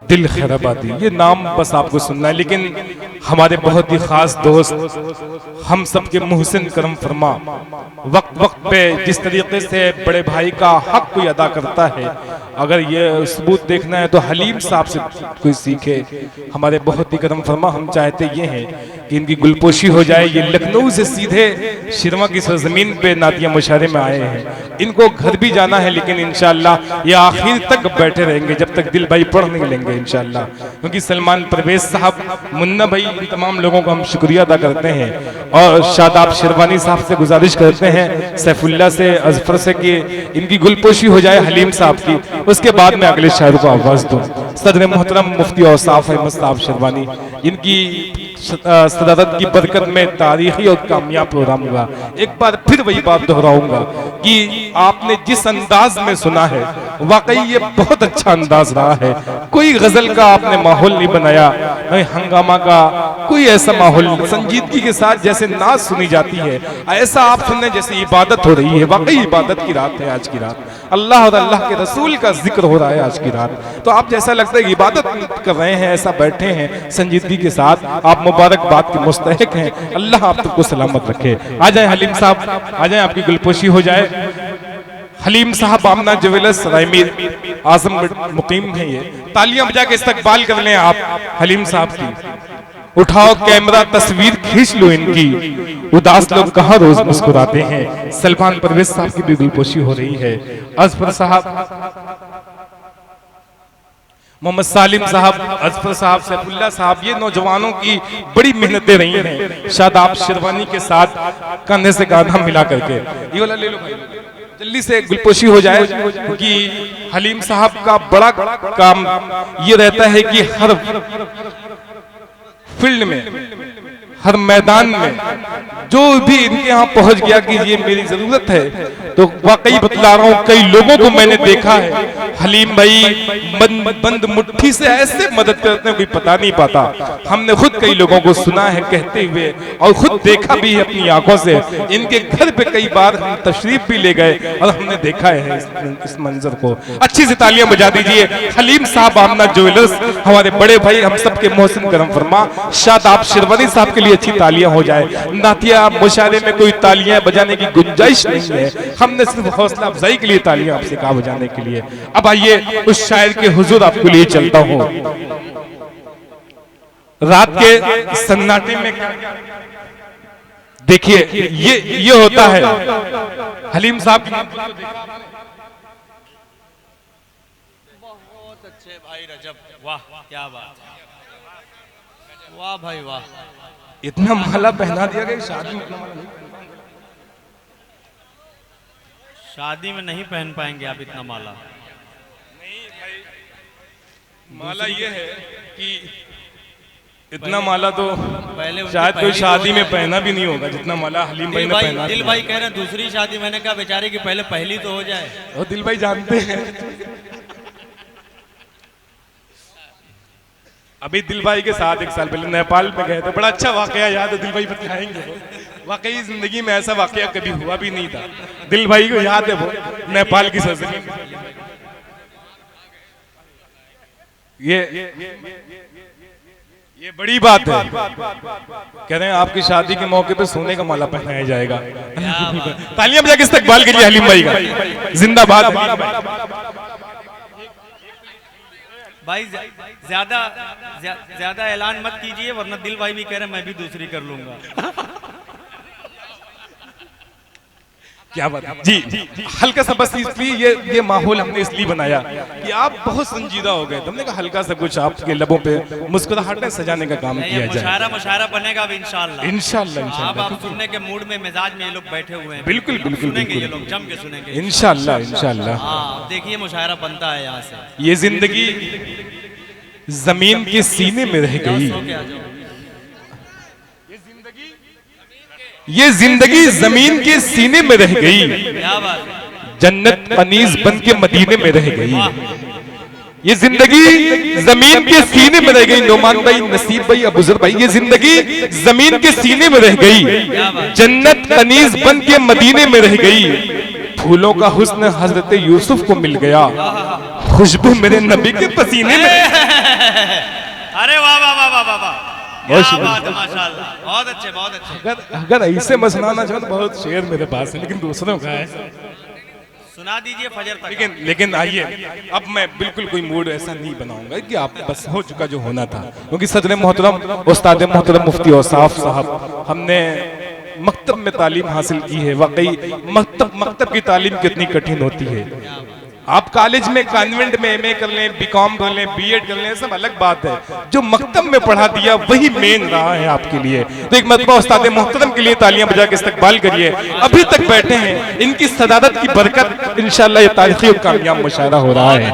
दिल खैराबादी, ये नाम बस आपको सुनना है, लेकिन हमारे बहुत ही खास दोस्त हम सबके मुहसिन करम फरमा वक्त वक्त पे जिस तरीके से बड़े भाई का हक कोई अदा करता है, अगर ये सबूत देखना है तो हलीम साहब से कोई सीखे। हमारे बहुत ही करम फरमा हम चाहते ये हैं कि इनकी गुलपोशी हो जाए। ये लखनऊ से सीधे शिरमा की सरजमीन पे नातिया मुशारे में आए हैं। इनको घर भी जाना है, लेकिन इंशाअल्लाह ये आखिर तक बैठे रहेंगे जब तक दिल भाई पढ़ नहीं लेंगे इंशाअल्लाह। क्योंकि सलमान परवेज साहब, मुन्ना भाई, इन तमाम लोगों का हम शुक्रिया अदा करते हैं और शादाब शेरवानी साहब से गुजारिश करते हैं, सैफुल्ला से, अजफर से कि इनकी गुलपोशी हो जाए हलीम साहब की, उसके बाद में अगले शायर को आवाज दूं। सदर मोहतरम मुफ्ती औसाफ अहमद साहब शेरवानी, इनकी सदारत की बरकत में तारीखी और कामयाब प्रोग्राम हुआ। एक बार फिर वही बात दोहराऊंगा कि आपने जिस अंदाज में सुना है वाकई ये बहुत अच्छा अंदाज रहा है। कोई गजल का आपने माहौल नहीं बनाया, हंगामा का कोई ऐसा माहौल, संजीदगी के साथ जैसे नाच सुनी जाती है ऐसा आप सुनने जैसे इबादत हो रही है। वाकई इबादत की रात है आज की रात, अल्लाह और अल्लाह के रसूल का जिक्र हो रहा है आज की रात। तो आप जैसा लगता है इबादत कर रहे हैं, ऐसा बैठे हैं संजीदगी के साथ, आप मुबारकबाद के मुस्तहिक हैं। अल्लाह आप सबको सलामत रखे। आ जाए हलीम साहब, आ जाए, आपकी गुलपोशी हो जाए। हलीम साहब आमना ज्वेलर्स सरायमीर आजमगढ़ मुकीम है। ये तालियां बजा के इस्तकबाल कर लें आप हलीम साहब की। उठाओ कैमरा, तस्वीर खींच लो इनकी। उदास लोग कहाँ रोज मुस्कुराते हैं। सलमान परवेज साहब की भी गुलपोशी हो रही है। अजफर साहब, मोहम्मद सालिम साहब, अजफर साहब, सैफुल्ला साहब, ये नौजवानों की बड़ी मेहनतें रही हैं शादाब शेरवानी के साथ कंधे से कांधा मिला करके। ये वाला ले लो भाई, जल्दी से गुलपोशी हो जाए। कि हलीम साहब का बड़ा काम ये रहता है कि हर फील्ड में, हर मैदान में जो भी इनके यहाँ पहुंच गया कि ये मेरी जरूरत है, तो वाकई बतला रहा हूँ कई लोगों को मैंने देखा है हलीम भाई बंद मुट्ठी से ऐसे मदद करते हैं कोई पता नहीं पाता। हमने खुद कई लोगों को सुना है कहते हुए और खुद देखा भी है अपनी आंखों से। इनके घर पे कई बार हम तशरीफ भी ले गए और हमने देखा है इस मंजर को। अच्छी सी तालियां बजा दीजिए हलीम साहब आमना ज्वेलर्स, हमारे बड़े भाई, हम सबके मोहसिन करम फरमा। शादाब शेरवानी साहब के लिए अच्छी तालियां हो जाए। नातिया मुशारे में कोई तालियां बजाने की गुंजाइश नहीं है, हमने सिर्फ हौसला अफजाई के लिए तालियां आपसे कहा बजाने के लिए। अब आइए उस शायर के हुजूर आपके लिए चलता हूं। रात के सन्नाटे में देखिए ये होता है हलीम साहब की। बहुत अच्छे भाई रजब, वाह क्या बात, वाह भाई वाह। इतना माला पहना दिया गया, शादी में इतना माला नहीं, शादी में नहीं पहन पाएंगे आप इतना माला। नहीं भाई, माला ये है कि इतना माला तो पहले शायद कोई शादी में पहना भी नहीं होगा जितना माला हलीम भाई ने पहना। दिल भाई कह रहे हैं दूसरी शादी, मैंने कहा बेचारे की पहले पहली तो हो जाए। और दिल भाई जानते हैं अभी दिल भाई के साथ एक साल पहले नेपाल में गए थे, बड़ा अच्छा वाकया याद है, दिल भाई बताएंगे। वाकई जिंदगी में ऐसा वाकया कभी हुआ भी नहीं था, दिल भाई को याद है वो नेपाल की सरजमीन। ये बड़ी बात है। कह रहे हैं आपकी शादी के मौके पे सोने का माला पहनाया जाएगा। तालियां बजा के इस्तकबाल कीजिए हलीम भाई का, जिंदाबाद। भाई ज्यादा ऐलान मत कीजिए वरना दिल भाई भी कह रहे हैं मैं भी दूसरी कर लूंगा। क्या बात है जी, हल्का सा बस इसलिए ये माहौल हमने इसलिए बनाया कि आप बहुत संजीदा हो गए, हमने कहा हल्का सा कुछ आपके लबों पे मुस्कुराहटें सजाने का काम किया जाए। मुशायरा बनेगा अब इंशाल्लाह। इंशाल्लाह आप सुनने के मूड में, मिजाज में ये लोग बैठे हुए हैं। बिल्कुल बिल्कुल सुनेंगे, ये लोग जम के सुनेंगे इंशाल्लाह इंशाल्लाह। हाँ देखिए मुशायरा बनता है यहाँ से। ये जिंदगी जमीन के सीने में रह गई, ये जिंदगी जमीन के सीने में रह गई, जन्नत अनीस बन के मदीने में रह गई। ये जिंदगी जमीन के सीने में रह गई। नोमान भाई, नसीब भाई, अबूजर भाई, ये जिंदगी जमीन के सीने में रह गई, जन्नत अनीस बन के मदीने में रह गई। फूलों का हुस्न हजरत यूसुफ को मिल गया, खुशबू मेरे नबी के पसीने में। अरे वाह वाह वाह वाह वाह वाह, बहुत क्या शुक्रिया। बात है, माशाल्लाह, बहुत अच्छे बहुत अच्छे। अगर ऐसे मैं सुनाना चाहूँ तो बहुत शेर मेरे पास है, लेकिन दूसरों का है। सुना दीजिए फजर तक। लेकिन आइए, अब मैं बिल्कुल कोई मूड ऐसा नहीं बनाऊंगा कि आप बस हो चुका जो होना था, क्योंकि सदर मोहतरम उस्ताद मोहतरम मुफ्ती औसाफ साहब, हमने मकतब में तालीम हासिल की है। वाकई मकतब की तालीम कितनी कठिन होती है। आप कॉलेज में कॉन्वेंट में एमए कर लें, बीकॉम कर लें, बीएड कर लें, सब अलग बात है। जो मकतब में पढ़ा दिया वही मेन रहा है आपके लिए। तो एक मरतबा उस्ताद मोहतरम के लिए तालियां बजा के इस्तकबाल करिए। अभी तक बैठे हैं, इनकी सदादत की बरकत इंशाअल्लाह ये तारीखी और कामयाब मुशाहरा हो रहा है।